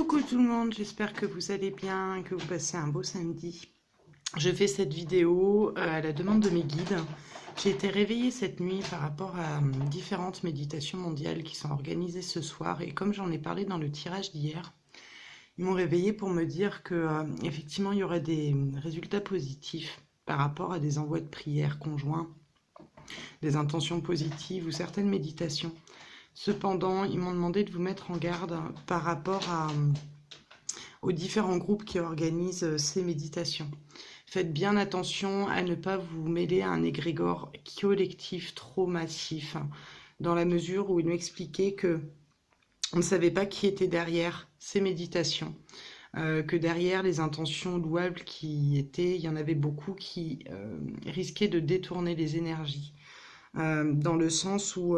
Coucou tout le monde, j'espère que vous allez bien, que vous passez un beau samedi. Je fais cette vidéo à la demande de mes guides. J'ai été réveillée cette nuit par rapport à différentes méditations mondiales qui sont organisées ce soir. Et comme j'en ai parlé dans le tirage d'hier, ils m'ont réveillée pour me dire que effectivement il y aurait des résultats positifs par rapport à des envois de prières conjoints, des intentions positives ou certaines méditations. Cependant, ils m'ont demandé de vous mettre en garde par rapport aux différents groupes qui organisent ces méditations. Faites bien attention à ne pas vous mêler à un égrégore collectif trop massif, dans la mesure où ils m'expliquaient que on ne savait pas qui était derrière ces méditations, que derrière les intentions louables qui étaient, il y en avait beaucoup qui risquaient de détourner les énergies, dans le sens où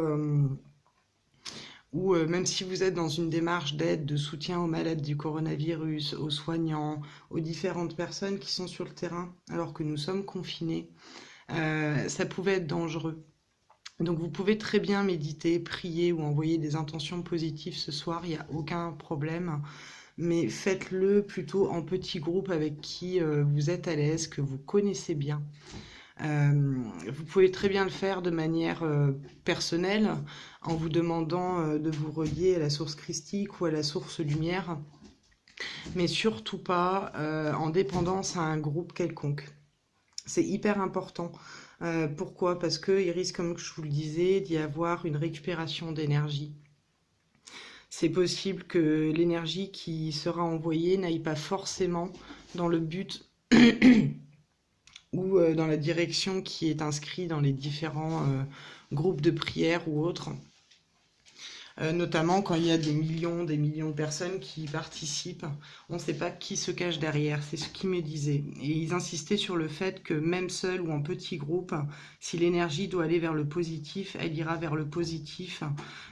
même si vous êtes dans une démarche d'aide, de soutien aux malades du coronavirus, aux soignants, aux différentes personnes qui sont sur le terrain alors que nous sommes confinés, ça pouvait être dangereux. Donc vous pouvez très bien méditer, prier ou envoyer des intentions positives ce soir, il n'y a aucun problème. Mais faites-le plutôt en petits groupes avec qui vous êtes à l'aise, que vous connaissez bien. Vous pouvez très bien le faire de manière personnelle, en vous demandant de vous relier à la source christique ou à la source lumière, mais surtout pas en dépendance à un groupe quelconque. C'est hyper important. Pourquoi? Parce qu'il risque, comme je vous le disais, d'y avoir une récupération d'énergie. C'est possible que l'énergie qui sera envoyée n'aille pas forcément dans le but ou dans la direction qui est inscrite dans les différents groupes de prière ou autres. Notamment quand il y a des millions de personnes qui y participent, on ne sait pas qui se cache derrière, c'est ce qu'ils me disaient. Et ils insistaient sur le fait que même seul ou en petit groupe, si l'énergie doit aller vers le positif, elle ira vers le positif,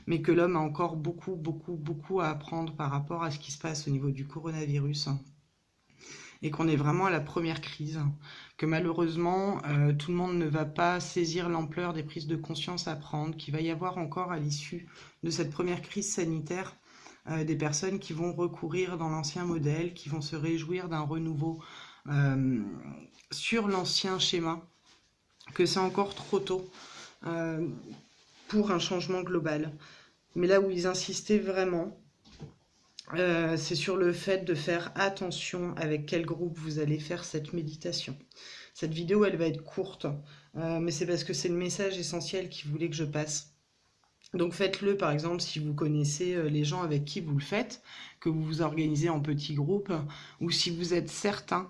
mais que l'homme a encore beaucoup à apprendre par rapport à ce qui se passe au niveau du coronavirus. Et qu'on est vraiment à la première crise, que malheureusement, tout le monde ne va pas saisir l'ampleur des prises de conscience à prendre, qu'il va y avoir encore à l'issue de cette première crise sanitaire, des personnes qui vont recourir dans l'ancien modèle, qui vont se réjouir d'un renouveau sur l'ancien schéma, que c'est encore trop tôt pour un changement global. Mais là où ils insistaient vraiment, c'est sur le fait de faire attention avec quel groupe vous allez faire cette méditation. Cette vidéo, elle va être courte, mais c'est parce que c'est le message essentiel qu'ils voulaient que je passe. Donc faites-le, par exemple, si vous connaissez les gens avec qui vous le faites, que vous vous organisez en petits groupes, ou si vous êtes certain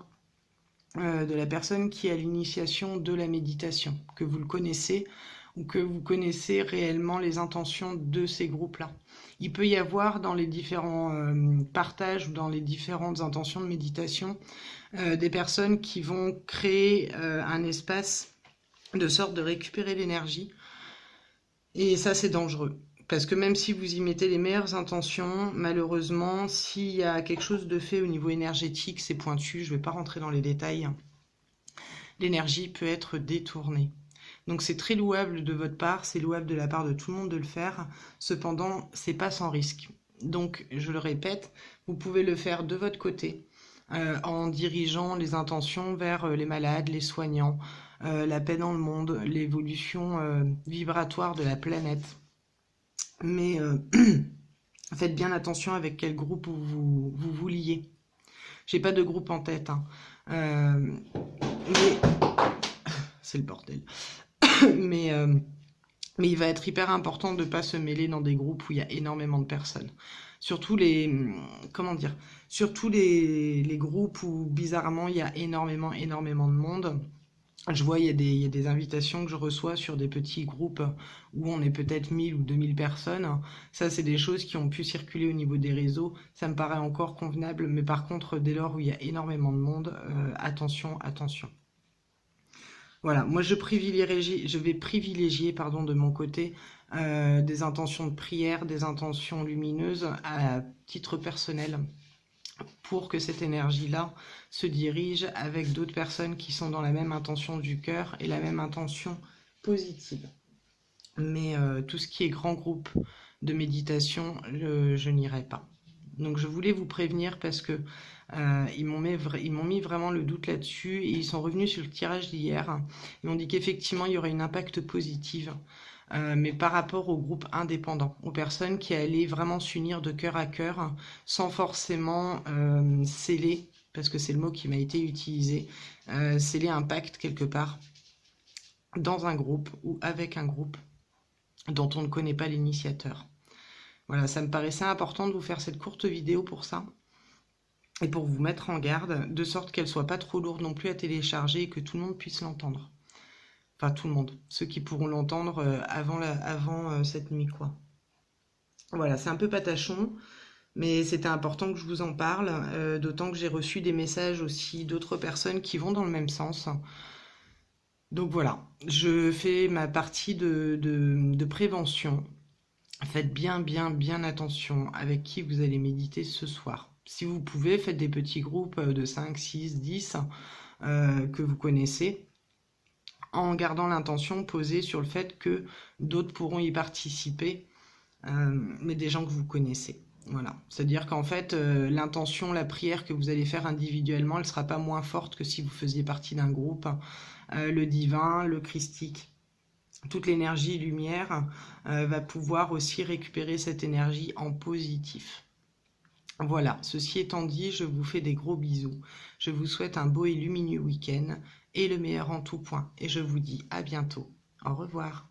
de la personne qui est à l'initiation de la méditation, que vous le connaissez, ou que vous connaissez réellement les intentions de ces groupes-là. Il peut y avoir dans les différents partages ou dans les différentes intentions de méditation des personnes qui vont créer un espace de sorte de récupérer l'énergie. Et ça, c'est dangereux. Parce que même si vous y mettez les meilleures intentions, malheureusement, s'il y a quelque chose de fait au niveau énergétique, c'est pointu, je ne vais pas rentrer dans les détails, l'énergie peut être détournée. Donc c'est très louable de votre part, c'est louable de la part de tout le monde de le faire, cependant c'est pas sans risque. Donc je le répète, vous pouvez le faire de votre côté, en dirigeant les intentions vers les malades, les soignants, la paix dans le monde, l'évolution vibratoire de la planète. Mais faites bien attention avec quel groupe vous liez. J'ai pas de groupe en tête, hein. Mais c'est le bordel. mais il va être hyper important de ne pas se mêler dans des groupes où il y a énormément de personnes. Surtout les groupes où bizarrement il y a énormément de monde. Je vois, il y a des invitations que je reçois sur des petits groupes où on est peut-être 1000 ou 2000 personnes. Ça, c'est des choses qui ont pu circuler au niveau des réseaux. Ça me paraît encore convenable, mais par contre, dès lors où il y a énormément de monde, attention. Voilà, moi je vais privilégier de mon côté des intentions de prière, des intentions lumineuses à titre personnel pour que cette énergie-là se dirige avec d'autres personnes qui sont dans la même intention du cœur et la même intention positive. Mais tout ce qui est grand groupe de méditation, je n'irai pas. Donc je voulais vous prévenir parce que ils m'ont mis vraiment le doute là-dessus et ils sont revenus sur le tirage d'hier. Ils m'ont dit qu'effectivement il y aurait un impact positif, mais par rapport aux groupes indépendants, aux personnes qui allaient vraiment s'unir de cœur à cœur sans forcément sceller, parce que c'est le mot qui m'a été utilisé, sceller un pacte quelque part dans un groupe ou avec un groupe dont on ne connaît pas l'initiateur. Voilà, ça me paraissait important de vous faire cette courte vidéo pour ça et pour vous mettre en garde, de sorte qu'elle soit pas trop lourde non plus à télécharger et que tout le monde puisse l'entendre. Enfin, tout le monde, ceux qui pourront l'entendre avant cette nuit, quoi. Voilà, c'est un peu patachon, mais c'était important que je vous en parle, d'autant que j'ai reçu des messages aussi d'autres personnes qui vont dans le même sens. Donc voilà, je fais ma partie de prévention. Faites bien attention avec qui vous allez méditer ce soir. Si vous pouvez, faites des petits groupes de 5, 6, 10 que vous connaissez, en gardant l'intention posée sur le fait que d'autres pourront y participer, mais des gens que vous connaissez. Voilà, c'est-à-dire qu'en fait, l'intention, la prière que vous allez faire individuellement, elle ne sera pas moins forte que si vous faisiez partie d'un groupe. Le divin, le christique, toute l'énergie lumière va pouvoir aussi récupérer cette énergie en positif. Voilà, ceci étant dit, je vous fais des gros bisous. Je vous souhaite un beau et lumineux week-end et le meilleur en tout point. Et je vous dis à bientôt. Au revoir.